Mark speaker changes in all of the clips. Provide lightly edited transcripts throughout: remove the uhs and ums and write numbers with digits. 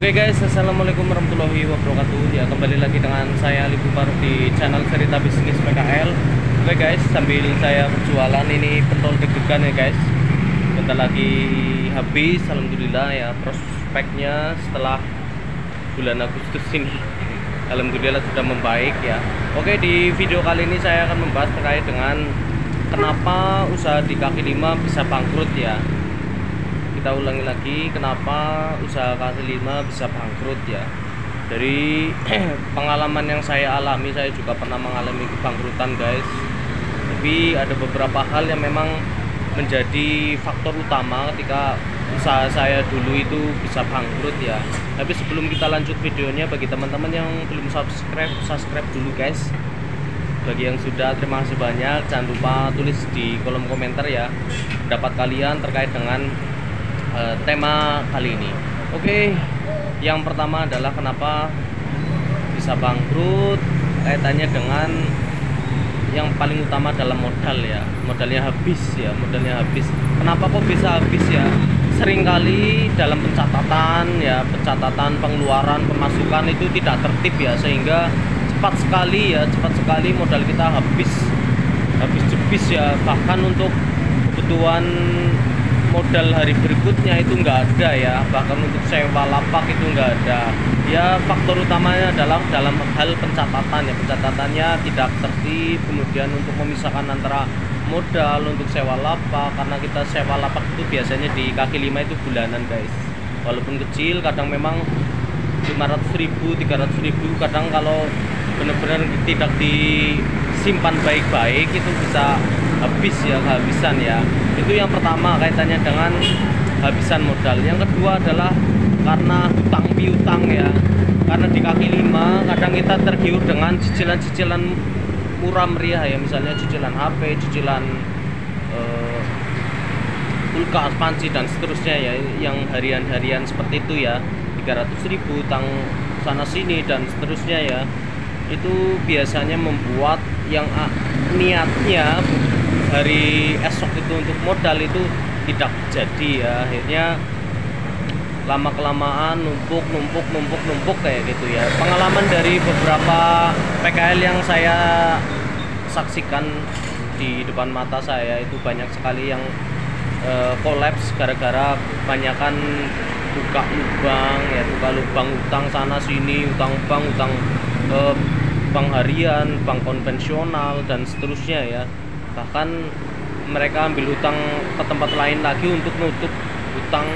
Speaker 1: Oke guys, assalamualaikum warahmatullahi wabarakatuh. Ya, kembali lagi dengan saya Ali Buparuk di channel Cerita Bisnis PKL. Oke guys, sambil saya berjualan ini pentol deg-degan ya guys. Bentar lagi habis, alhamdulillah ya, prospeknya setelah bulan Agustus ini alhamdulillah sudah membaik ya. Oke, di video kali ini saya akan membahas terkait dengan kenapa usaha di kaki lima bisa bangkrut ya. Kita ulangi lagi, kenapa usaha kaki lima bisa bangkrut ya. Dari pengalaman yang saya alami, saya juga pernah mengalami kebangkrutan guys. Tapi ada beberapa hal yang memang menjadi faktor utama ketika usaha saya dulu itu bisa bangkrut ya. Tapi sebelum kita lanjut videonya, bagi teman-teman yang belum subscribe dulu guys. Bagi yang sudah, terima kasih banyak. Jangan lupa tulis di kolom komentar ya pendapat kalian terkait dengan tema kali ini. Oke, yang pertama adalah kenapa bisa bangkrut, kaitannya dengan yang paling utama adalah modal ya. Modalnya habis ya, modalnya habis. Kenapa kok bisa habis ya? Seringkali dalam pencatatan ya, pencatatan pengeluaran pemasukan itu tidak tertib ya, sehingga cepat sekali modal kita habis jebis ya. Bahkan untuk kebutuhan modal hari berikutnya itu nggak ada ya, bahkan untuk sewa lapak itu nggak ada ya. Faktor utamanya adalah dalam hal pencatatan ya, pencatatannya tidak tertib. Kemudian untuk memisahkan antara modal untuk sewa lapak, karena kita sewa lapak itu biasanya di kaki lima itu bulanan guys, walaupun kecil, kadang memang 500.000 300.000, kadang kalau benar-benar tidak disimpan baik-baik itu bisa habis ya, kehabisan ya. Itu yang pertama, kaitannya dengan habisan modal. Yang kedua adalah karena hutang piutang ya. Karena di kaki lima kadang kita tergiur dengan cicilan-cicilan murah meriah ya, misalnya cicilan HP, cicilan kulkas, panci dan seterusnya ya, yang harian-harian seperti itu ya, 300.000 utang sana sini dan seterusnya ya. Itu biasanya membuat yang niatnya hari esok itu untuk modal itu tidak jadi ya. Akhirnya lama kelamaan numpuk kayak gitu ya. Pengalaman dari beberapa PKL yang saya saksikan di depan mata saya itu banyak sekali yang kolaps gara-gara kebanyakan buka lubang utang sana sini, utang bank harian, bank konvensional dan seterusnya ya. Bahkan mereka ambil utang ke tempat lain lagi untuk nutup utang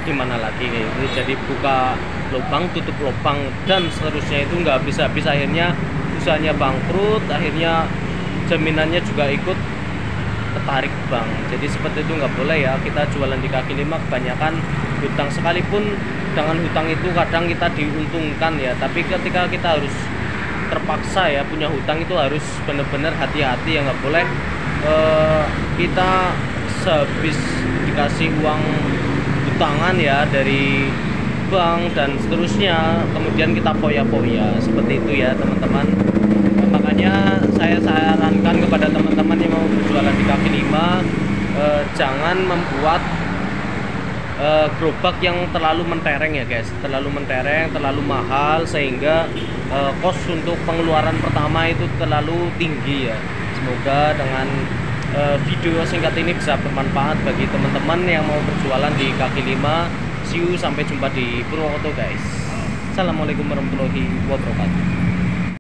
Speaker 1: di mana lagi kayak gitu. Jadi buka lubang, tutup lubang dan seterusnya, itu nggak habis-habis. Akhirnya usahanya bangkrut, akhirnya jaminannya juga ikut ketarik bank. Jadi seperti itu nggak boleh ya. Kita jualan di kaki lima kebanyakan hutang, sekalipun dengan hutang itu kadang kita diuntungkan ya, tapi ketika kita harus terpaksa ya punya hutang, itu harus benar-benar hati-hati ya. Nggak boleh kita sehabis dikasih uang hutangan ya dari bank dan seterusnya, kemudian kita foya-foya seperti itu ya teman-teman. Makanya saya sarankan kepada teman-teman yang mau berjualan di kaki lima, jangan membuat gerobak yang terlalu mentereng ya guys, terlalu mentereng, terlalu mahal, sehingga kos untuk pengeluaran pertama itu terlalu tinggi ya. Semoga dengan video singkat ini bisa bermanfaat bagi teman-teman yang mau berjualan di kaki lima. See you, sampai jumpa di Purwokerto guys. Assalamualaikum warahmatullahi wabarakatuh.